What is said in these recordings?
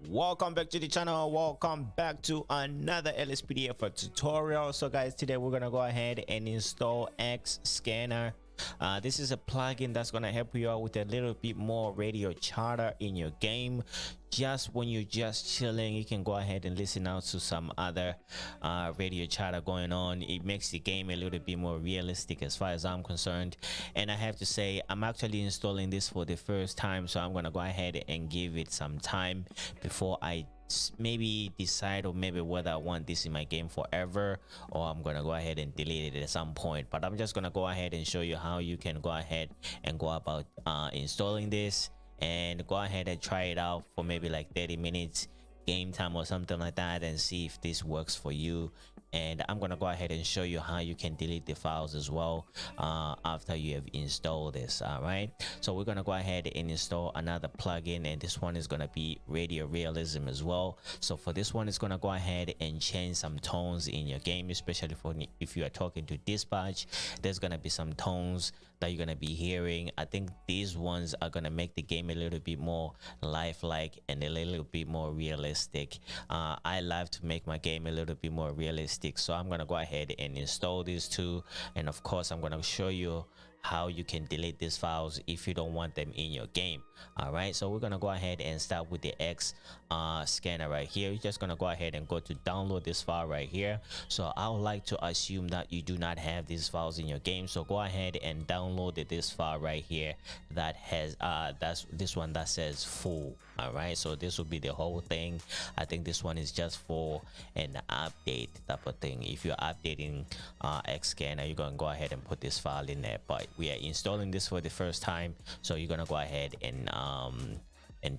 Welcome back to the channel. Welcome back to another LSPDFR tutorial. So guys, today we're gonna go ahead and install XScanner. This is a plugin that's gonna help you out with a little bit more radio chatter in your game. Just when you're just chilling, you can go ahead and listen out to some other radio chatter going on. It makes the game a little bit more realistic as far as I'm concerned. And I have to say, I'm actually installing this for the first time, so I'm gonna go ahead and give it some time before I maybe decide or maybe whether I want this in my game forever or I'm gonna go ahead and delete it at some point. But I'm just gonna go ahead and show you how you can go ahead and go about installing this and go ahead and try it out for maybe like 30 minutes game time or something like that and see if this works for you. And I'm gonna go ahead and show you how you can delete the files as well after you have installed this. All right, so we're gonna go ahead and install another plugin, and this one is gonna be Realism as well. So for this one, it's gonna go ahead and change some tones in your game, especially for if you are talking to dispatch. There's gonna be some tones that you're gonna be hearing. I think these ones are gonna make the game a little bit more lifelike and a little bit more realistic. I love to make my game a little bit more realistic, so I'm gonna go ahead and install these two, and of course I'm gonna show you how you can delete these files if you don't want them in your game. All right, so we're gonna go ahead and start with the XScanner right here. You're just gonna go ahead and go to download this file right here. So I would like to assume that you do not have these files in your game, so go ahead and download this file right here that has that's this one that says full. All right, so this will be the whole thing. I think this one is just for an update type of thing. If you're updating XScanner, you're gonna go ahead and put this file in there, but we are installing this for the first time, so you're gonna go ahead and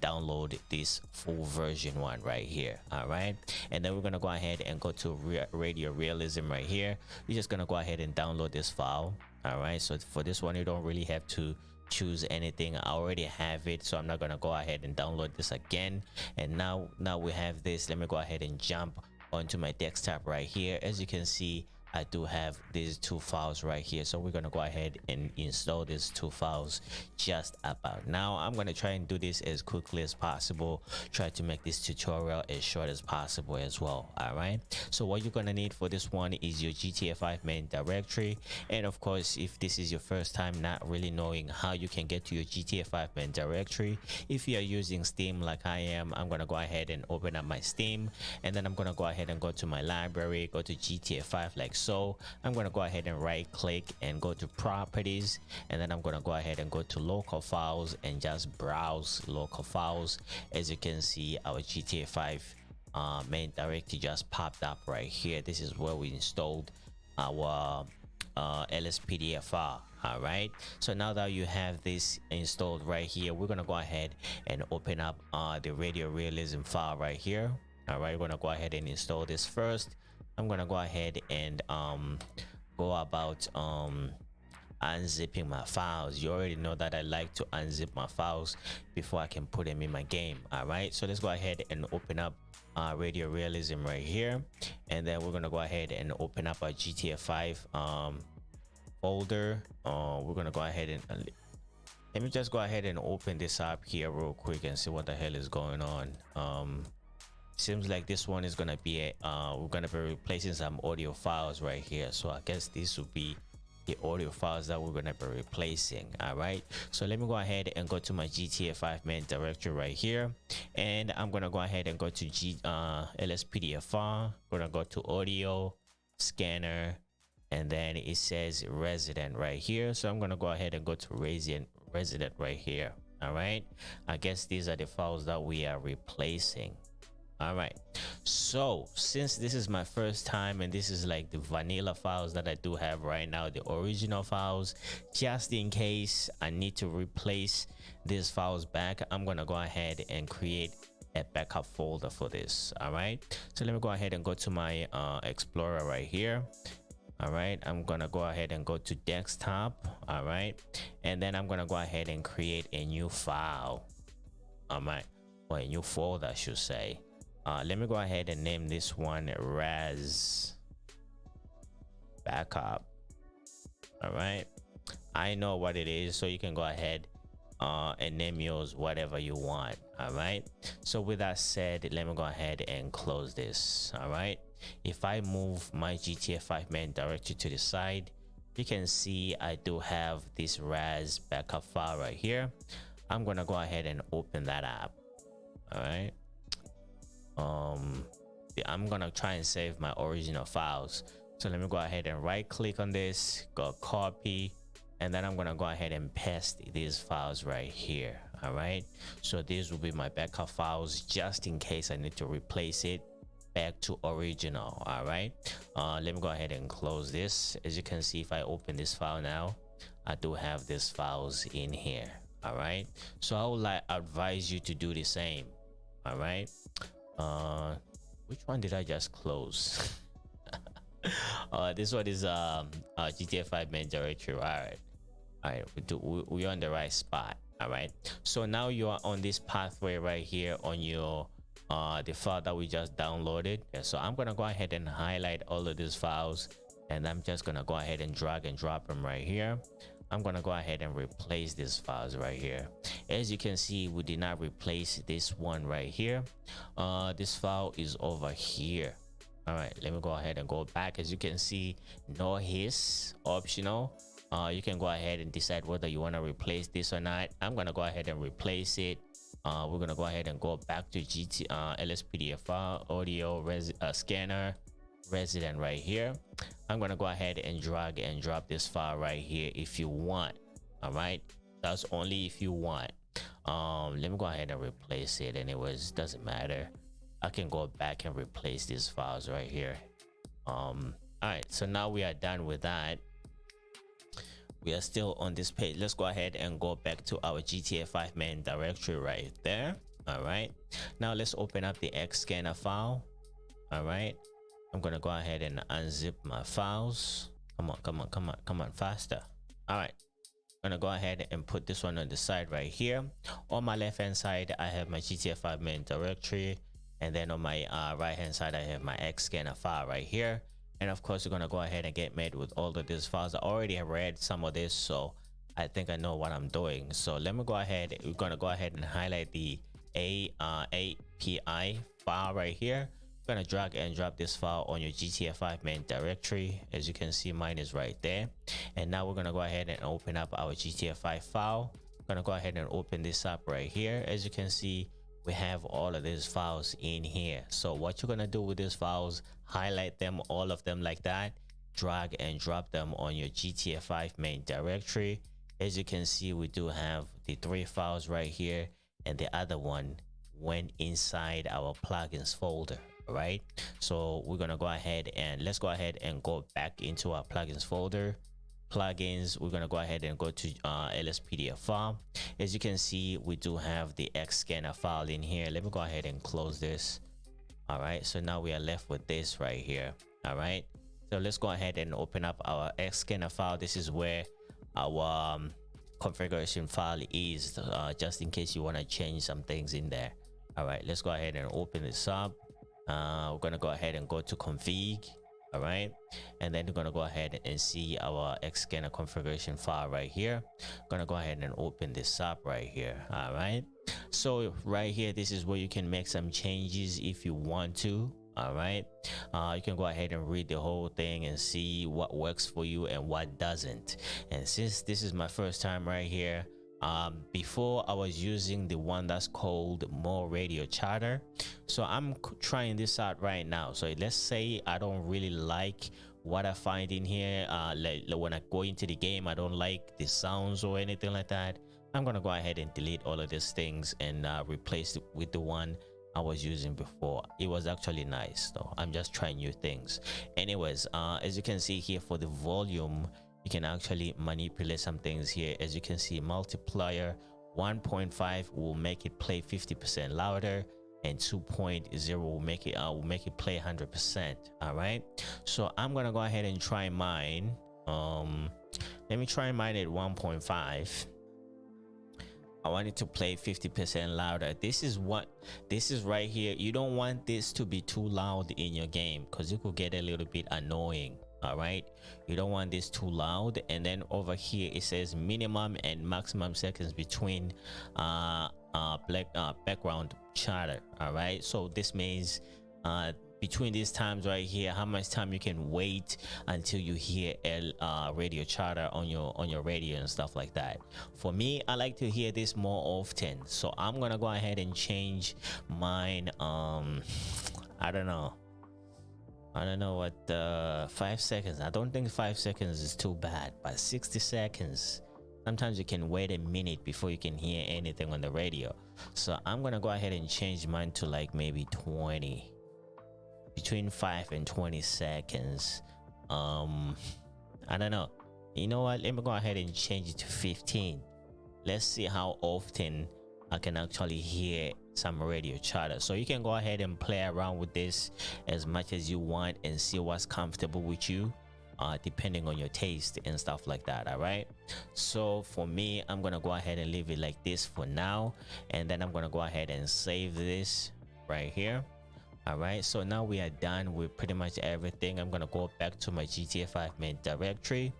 download this full version one right here. All right, and then we're gonna go ahead and go to Realism right here. You're just gonna go ahead and download this file. All right, so for this one you don't really have to choose anything. I already have it, so I'm not gonna go ahead and download this again. And now we have this. Let me go ahead and jump onto my desktop right here. As you can see, I do have these two files right here, so we're gonna go ahead and install these two files just about now. I'm gonna try and do this as quickly as possible, try to make this tutorial as short as possible as well. All right, so what you're gonna need for this one is your GTA5 main directory, and of course, if this is your first time not really knowing how you can get to your GTA5 main directory, if you are using Steam like I am, I'm gonna go ahead and open up my Steam, and then I'm gonna go ahead and go to my library, go to GTA5 like so. I'm going to go ahead and right click and go to properties, and then I'm going to go ahead and go to local files and just browse local files. As you can see, our GTA5 main directory just popped up right here. This is where we installed our LSPDFR. All right, so now that you have this installed right here, we're going to go ahead and open up the Realism file right here. All right, we're going to go ahead and install this first. I'm gonna go ahead and go about unzipping my files. You already know that I like to unzip my files before I can put them in my game. All right, so let's go ahead and open up Realism right here, and then we're gonna go ahead and open up our GTA5 folder. We're gonna go ahead and let me just go ahead and open this up here real quick and see what the hell is going on. Seems like this one is gonna be we're gonna be replacing some audio files right here, so I guess this will be the audio files that we're gonna be replacing. All right, so let me go ahead and go to my GTA5 main directory right here, and I'm gonna go ahead and go to LSPDFR. Gonna go to audio scanner, and then it says resident right here, so I'm gonna go ahead and go to resident right here. All right, I guess these are the files that we are replacing. All right, so since this is my first time and this is like the vanilla files that I do have right now, the original files, just in case I need to replace these files back, I'm gonna go ahead and create a backup folder for this. All right, so let me go ahead and go to my Explorer right here. All right, I'm gonna go ahead and go to desktop. All right, and then I'm gonna go ahead and create a new file. All right, or a new folder I should say. Let me go ahead and name this one Raz Backup. All right, I know what it is, so you can go ahead and name yours whatever you want. All right, so with that said, let me go ahead and close this. All right, if I move my GTA5 main directory to the side, you can see I do have this raz backup file right here. I'm gonna go ahead and open that up. All right, I'm gonna try and save my original files, so let me go ahead and right click on this, go copy, and then I'm gonna go ahead and paste these files right here. All right, so these will be my backup files just in case I need to replace it back to original. All right, let me go ahead and close this. As you can see, if I open this file now, I do have these files in here. All right, so I would like advise you to do the same. All right, which one did I just close? This one is GTA5 main directory. All right, we're on the right spot. All right, so now you are on this pathway right here on your the file that we just downloaded. Yeah, so I'm gonna go ahead and highlight all of these files, and I'm just gonna go ahead and drag and drop them right here. I'm gonna go ahead and replace these files right here. As you can see, we did not replace this one right here. This file is over here. All right, let me go ahead and go back. As you can see, no his optional. You can go ahead and decide whether you want to replace this or not. I'm gonna go ahead and replace it. We're gonna go ahead and go back to LSPDFR audio scanner resident right here. I'm gonna go ahead and drag and drop this file right here if you want. All right, that's only if you want. Let me go ahead and replace it. Anyways, doesn't matter. I can go back and replace these files right here. All right, so now we are done with that. We are still on this page. Let's go ahead and go back to our GTA5 main directory right there. All right, now let's open up the XScanner file. All right, I'm gonna go ahead and unzip my files. Come on faster. All right, I'm gonna go ahead and put this one on the side right here. On my left hand side, I have my GTA5 main directory, and then on my right hand side, I have my XScanner file right here. And of course, we're gonna go ahead and get made with all of these files. I already have read some of this, so I think I know what I'm doing. So let me go ahead. We're gonna go ahead and highlight the API file right here. I'm gonna drag and drop this file on your GTA5 main directory. As you can see, mine is right there. And now we're gonna go ahead and open up our GTA5 file. I'm gonna go ahead and open this up right here. As you can see, we have all of these files in here. So what you're gonna do with these files, highlight them, all of them like that, drag and drop them on your GTA5 main directory. As you can see, we do have the 3 files right here, and the other one went inside our plugins folder. All right, so we're gonna go ahead and let's go ahead and go back into our plugins folder. Plugins, we're gonna go ahead and go to LSPDFR. As you can see, we do have the XScanner file in here. Let me go ahead and close this. All right, so now we are left with this right here. All right, so let's go ahead and open up our XScanner file. This is where our configuration file is, just in case you want to change some things in there. All right, let's go ahead and open this up. We're gonna go ahead and go to config. All right, and then we're gonna go ahead and see our XScanner configuration file right here. Gonna go ahead and open this up right here. All right, so right here, this is where you can make some changes if you want to. All right, you can go ahead and read the whole thing and see what works for you and what doesn't. And since this is my first time right here, before I was using the one that's called More Radio Chatter, so I'm trying this out right now. So let's say I don't really like what I find in here. Like when I go into the game, I don't like the sounds or anything like that. I'm gonna go ahead and delete all of these things and replace it with the one I was using before. It was actually nice though. I'm just trying new things. Anyways, as you can see here, for the volume, you can actually manipulate some things here. As you can see, multiplier 1.5 will make it play 50% louder, and 2.0 will make it play 100%. All right, so I'm gonna go ahead and try mine. Let me try mine at 1.5. I want it to play 50% louder. This is right here. You don't want this to be too loud in your game because it could get a little bit annoying. All right, you don't want this too loud. And then over here it says minimum and maximum seconds between background chatter. All right, so this means between these times right here, how much time you can wait until you hear radio chatter on your radio and stuff like that. For me, I like to hear this more often, so I'm gonna go ahead and change mine. I don't know what 5 seconds. I don't think 5 seconds is too bad, but 60 seconds, sometimes you can wait a minute before you can hear anything on the radio. So I'm gonna go ahead and change mine to like maybe 20, between 5 and 20 seconds. I don't know, you know what, let me go ahead and change it to 15. Let's see how often I can actually hear some radio chatter. So you can go ahead and play around with this as much as you want and see what's comfortable with you, depending on your taste and stuff like that. All right, so for me, I'm gonna go ahead and leave it like this for now, and then I'm gonna go ahead and save this right here. All right, so now we are done with pretty much everything. I'm gonna go back to my GTA 5 main directory.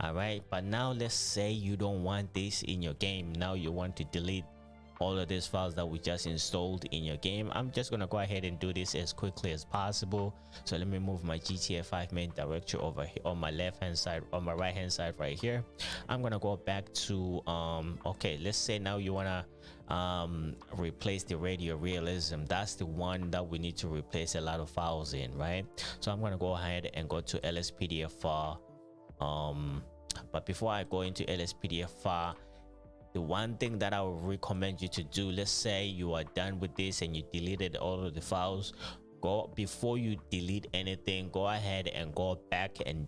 All right, but now let's say you don't want this in your game. Now you want to delete all of these files that we just installed in your game. I'm just gonna go ahead and do this as quickly as possible. So let me move my GTA 5 main directory over here on my left hand side, on my right hand side right here. I'm gonna go back to okay, let's say now you wanna replace the radio Realism. That's the one that we need to replace a lot of files in, right? So I'm gonna go ahead and go to LSPDFR. But before I go into LSPDFR, the one thing that I would recommend you to do, let's say you are done with this and you deleted all of the files, before you delete anything, go ahead and go back and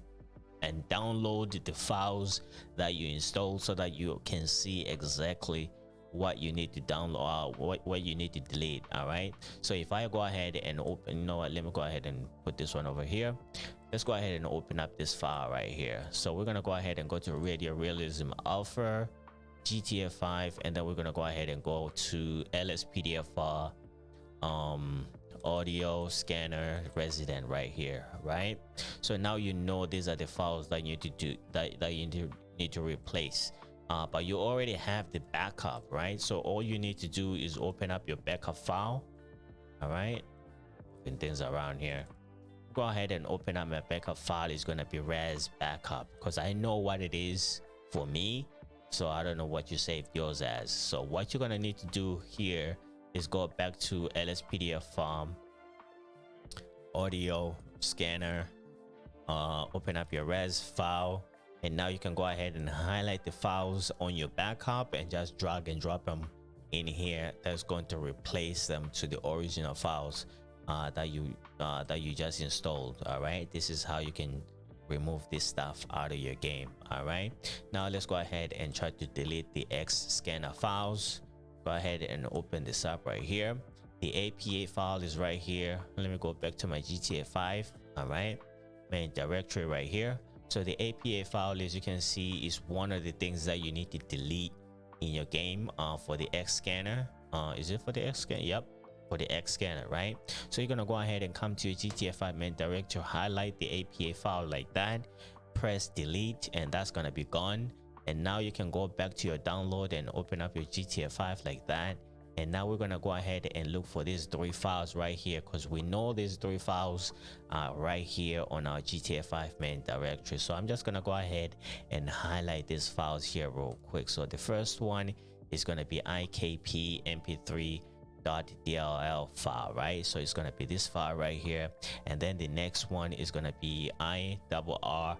download the files that you installed so that you can see exactly what you need to download, what you need to delete. All right, so if I go ahead and open, you know what, let me go ahead and put this one over here. Let's go ahead and open up this file right here. So we're gonna go ahead and go to Radio Realism Alpha GTA 5, and then we're gonna go ahead and go to LSPDFR audio scanner resident right here, right? So now you know these are the files that you need to do, that you need to replace, but you already have the backup, right? So all you need to do is open up your backup file. All right, moving things around here, go ahead and open up my backup file. Is going to be res backup, because I know what it is for me, so I don't know what you saved yours as. So what you're going to need to do here is go back to LSPDF audio scanner, open up your res file, and now you can go ahead and highlight the files on your backup and just drag and drop them in here. That's going to replace them to the original files that you just installed. All right, this is how you can remove this stuff out of your game. All right, now let's go ahead and try to delete the XScanner files. Go ahead and open this up right here. The APA file is right here. Let me go back to my GTA 5. All right, main directory right here. So the APA file, as you can see, is one of the things that you need to delete in your game for the XScanner. Is it for the XScanner? Yep, for the XScanner, right? So you're gonna go ahead and come to your GTA 5 main directory, highlight the APA file like that, press delete, and that's gonna be gone. And now you can go back to your download and open up your GTA 5 like that. And now we're gonna go ahead and look for these 3 files right here, because we know these 3 files are right here on our GTA 5 main directory. So I'm just gonna go ahead and highlight these files here real quick. So the first one is gonna be ikp mp3.dll file, right? So it's gonna be this file right here. And then the next one is gonna be irrk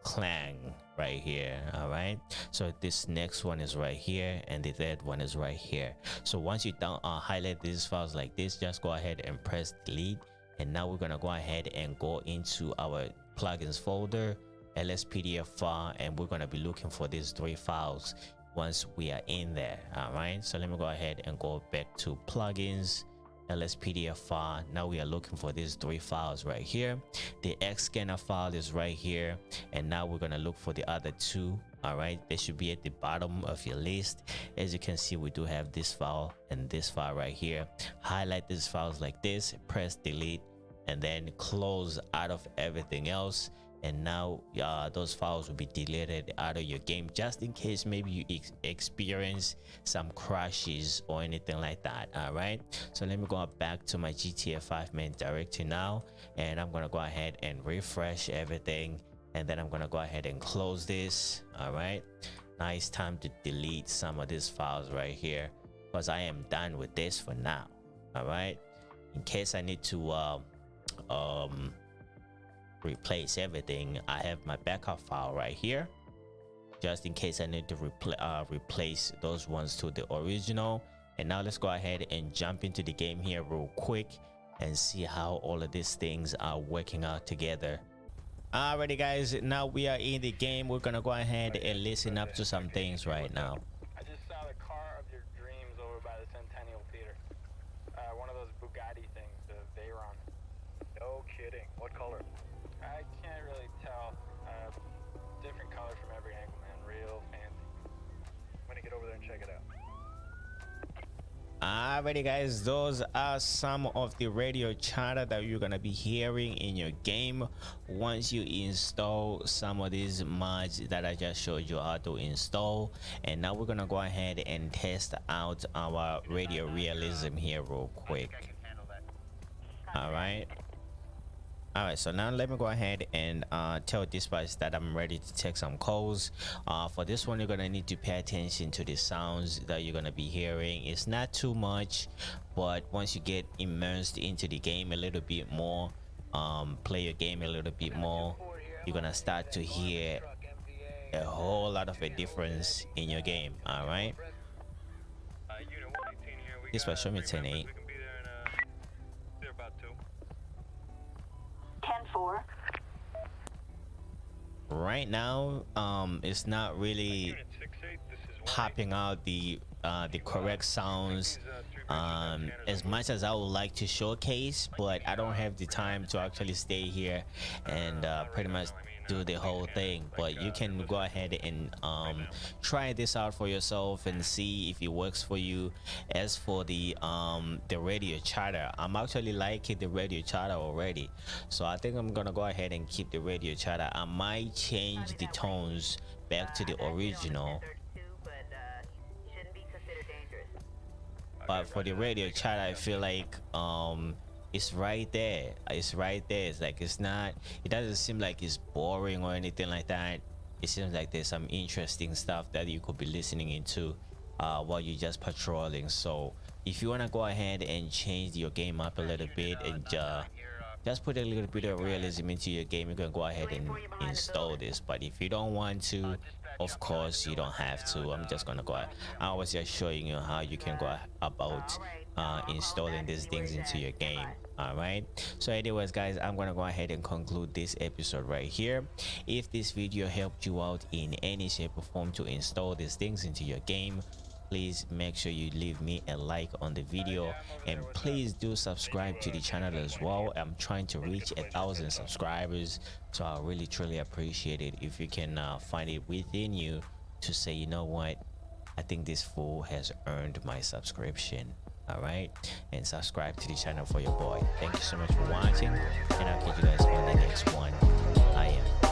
clang right here. All right, so this next one is right here, and the third one is right here. So once you highlight these files like this, just go ahead and press delete. And now we're gonna go ahead and go into our plugins folder, LSPDFR, and we're gonna be looking for these 3 files once we are in there. All right, so let me go ahead and go back to plugins, LSPDFR. Now we are looking for these 3 files right here. The XScanner file is right here, and now we're gonna look for the other 2. All right, they should be at the bottom of your list. As you can see, we do have this file and this file right here. Highlight these files like this, press delete, and then close out of everything else, and now those files will be deleted out of your game, just in case maybe you experience some crashes or anything like that. All right, so let me go back to my GTA 5 main directory now, and I'm gonna go ahead and refresh everything, and then I'm gonna go ahead and close this. All right, now it's time to delete some of these files right here, because I am done with this for now. All right, in case I need to replace everything, I have my backup file right here, just in case I need to replace those ones to the original. And now let's go ahead and jump into the game here real quick and see how all of these things are working out together. Alrighty guys, now we are in the game. We're gonna go ahead and listen up to some things right now. I just saw the car of your dreams over by the Centennial Theater. One of those Bugatti things, the Veyron. No kidding. What color? I can't really tell. Different color from every angle, man. Real fancy. I'm gonna get over there and check it out. Alrighty guys, those are some of the radio chatter that you're gonna be hearing in your game once you install some of these mods that I just showed you how to install. And now we're gonna go ahead and test out our radio realism here real quick. All right, so now let me go ahead and tell dispatch that I'm ready to take some calls. For this one, you're gonna need to pay attention to the sounds that you're gonna be hearing. It's not too much, but once you get immersed into the game a little bit more, play your game a little bit more, you're gonna start to hear a whole lot of a difference in your game. All right, dispatch, show me 10-8. 10-4. Right now, it's not really popping out the correct sounds as much as I would like to showcase, but I don't have the time to actually stay here and pretty much do the whole thing. But you can go ahead and try this out for yourself and see if it works for you. As for the radio chatter, I'm actually liking the radio chatter already, so I think I'm gonna go ahead and keep the radio chatter. I might change the tones back to the original, but for the radio chatter, I feel like it's right there. It's like it doesn't seem like it's boring or anything like that. It seems like there's some interesting stuff that you could be listening into while you're just patrolling. So if you want to go ahead and change your game up a little bit and just put a little bit of realism into your game, you can go ahead and install this. But if you don't want to, of course you don't have to. I'm just gonna go. I was just showing you how you can go about installing these things into your game. All right, so anyways guys, I'm gonna go ahead and conclude this episode right here. If this video helped you out in any shape or form to install these things into your game, please make sure you leave me a like on the video, and please do subscribe to the channel as well. I'm trying to reach 1,000 subscribers, so I really truly appreciate it if you can find it within you to say, you know what, I think this fool has earned my subscription. All right, and subscribe to the channel for your boy. Thank you so much for watching, and I'll catch you guys on the next one. I am